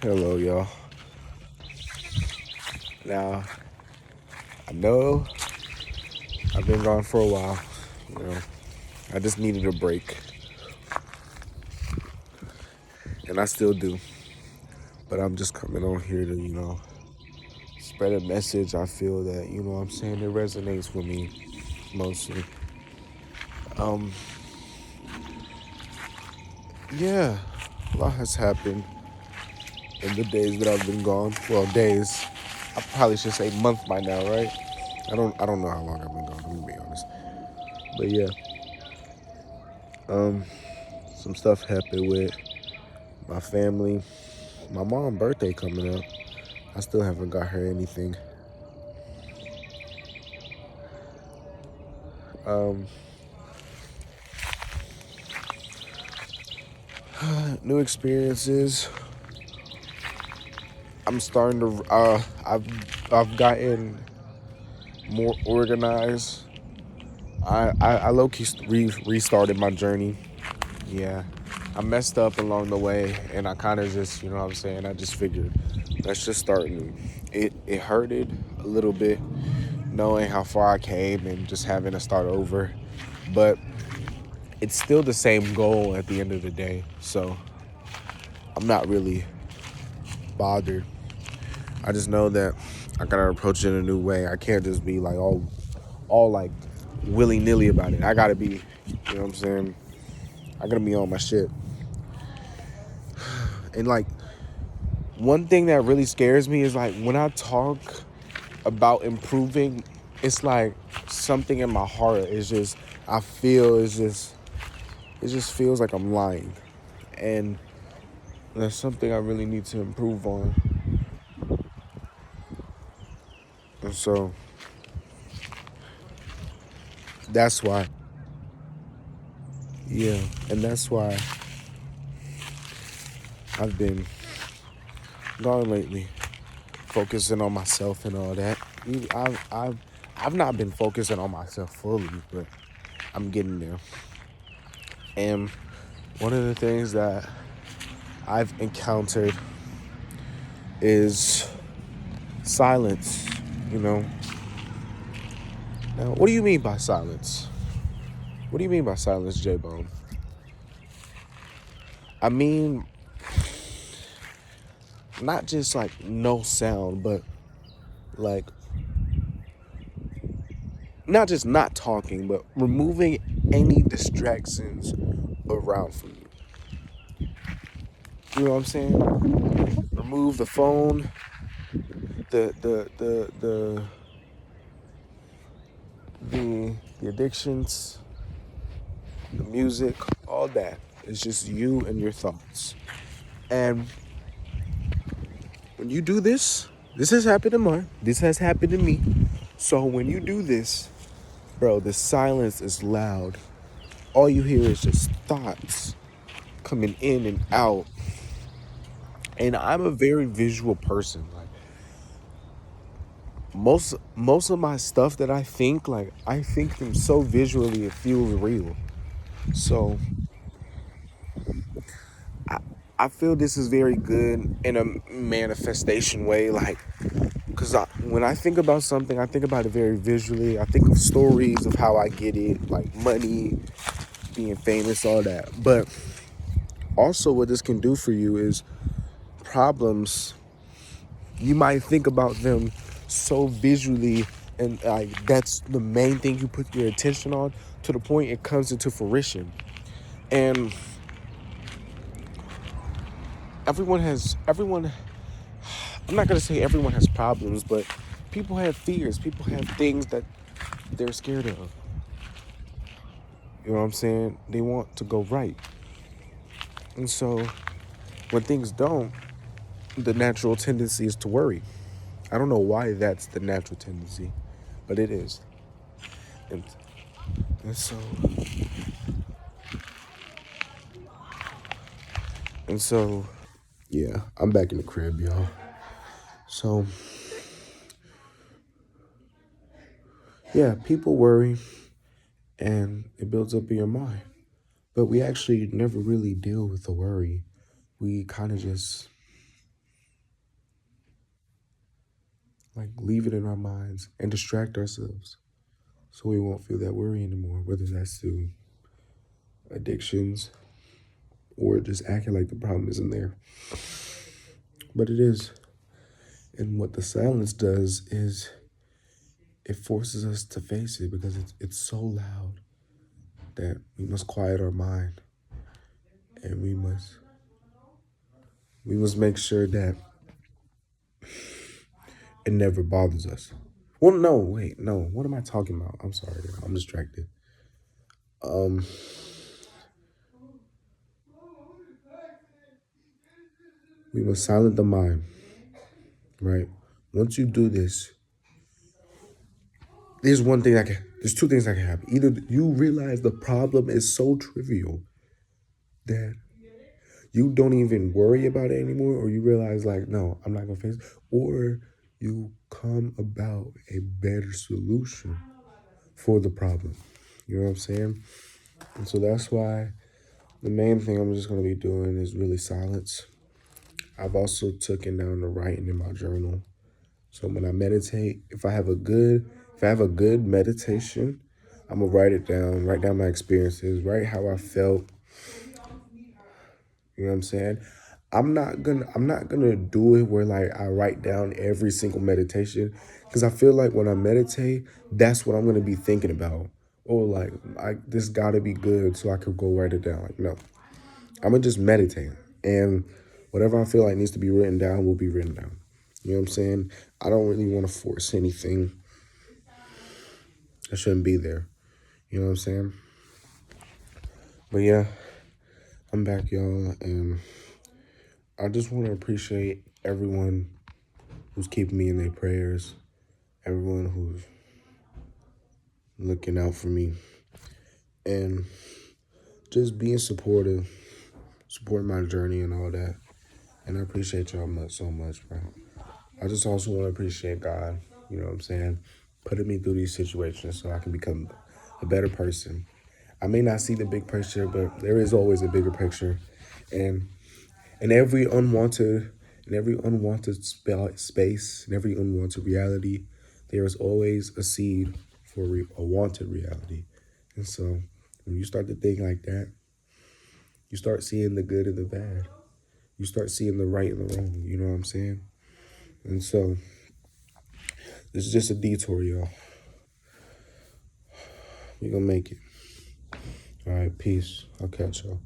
Hello, y'all. Now, I know I've been gone for a while. You know, I just needed a break, and I still do. But I'm just coming on here to, spread a message. I feel that, what I'm saying, it resonates with me mostly. Um, yeah, a lot has happened in the days that I've been gone. Well, days. I probably should say month by now, right? I don't know how long I've been gone. Let me be honest. But yeah, um, some stuff happened with my family. My mom's birthday coming up. I still haven't got her anything. Um, New experiences. I'm starting to. I've gotten more organized. I low key restarted my journey. Yeah, I messed up along the way, and I kind of just, what I'm saying. I just figured, let's just start new. It hurted a little bit, knowing how far I came and just having to start over, but it's still the same goal at the end of the day. So I'm not really bothered. I just know that I gotta approach it in a new way. I can't just be like all like willy nilly about it. I gotta be, you know what I'm saying? I gotta be on my shit. And like one thing that really scares me is like when I talk about improving, it's like something in my heart is just I feel it just feels like I'm lying. And that's something I really need to improve on. And so that's why, yeah, and that's why I've been gone lately, focusing on myself and all that. I've not been focusing on myself fully, but I'm getting there. And one of the things that I've encountered is silence. You know, now what do you mean by silence? What do you mean by silence, J Bone? I mean, not just like no sound, but like not just not talking, but removing any distractions around from you. You know what I'm saying? Remove the phone, the the addictions, the music, all that. It's just you and your thoughts. And when you do this has happened to mine. This has happened to me. So when you do this, bro, the silence is loud. All you hear is just thoughts coming in and out. And I'm a very visual person. Like most of my stuff that I think them so visually it feels real. So I feel this is very good in a manifestation way, like because when I think about something, I think about it very visually. I think of stories of how I get it, like money, being famous, all that. But also, what this can do for you is problems. You might think about them so visually, and like that's the main thing you put your attention on to the point it comes into fruition. And everyone. I'm not gonna say everyone has problems, but people have fears. People have things that they're scared of. You know what I'm saying? They want to go right. And so when things don't, the natural tendency is to worry. I don't know why that's the natural tendency, but it is. And, and so and so yeah, I'm back in the crib, y'all. So yeah, people worry and it builds up in your mind. But we actually never really deal with the worry. We kind of just Like leave it in our minds and distract ourselves so we won't feel that worry anymore, whether that's through addictions or just acting like the problem isn't there. But it is. And what the silence does is it forces us to face it because it's so loud that we must quiet our mind and we must make sure that it never bothers us. Well, no, wait, no. What am I talking about? I'm sorry, I'm distracted. Um, we must silence the mind, right? Once you do this, there's two things that can happen. Either you realize the problem is so trivial that you don't even worry about it anymore, or you realize like, no, I'm not gonna face it, or you come about a better solution for the problem. You know what I'm saying? And so that's why the main thing I'm just gonna be doing is really silence. I've also taken down the writing in my journal. So when I meditate, if I have a good meditation, I'm gonna write down my experiences, write how I felt. You know what I'm saying? I'm not gonna do it where like I write down every single meditation because I feel like when I meditate, that's what I'm gonna be thinking about. Or like this gotta be good so I could go write it down. Like no, I'm gonna just meditate and whatever I feel like needs to be written down will be written down. You know what I'm saying? I don't really want to force anything that shouldn't be there. You know what I'm saying? But yeah, I'm back, y'all, and I just want to appreciate everyone who's keeping me in their prayers, everyone who's looking out for me, and just being supportive, supporting my journey and all that. And I appreciate y'all so much, bro. I just also want to appreciate God, you know what I'm saying, putting me through these situations so I can become a better person. I may not see the big picture, but there is always a bigger picture. And in every unwanted space, in every unwanted reality, there is always a seed for a wanted reality. And so when you start to think like that, you start seeing the good and the bad. You start seeing the right and the wrong. You know what I'm saying? And so this is just a detour, y'all. We're gonna make it. All right, peace. I'll catch y'all.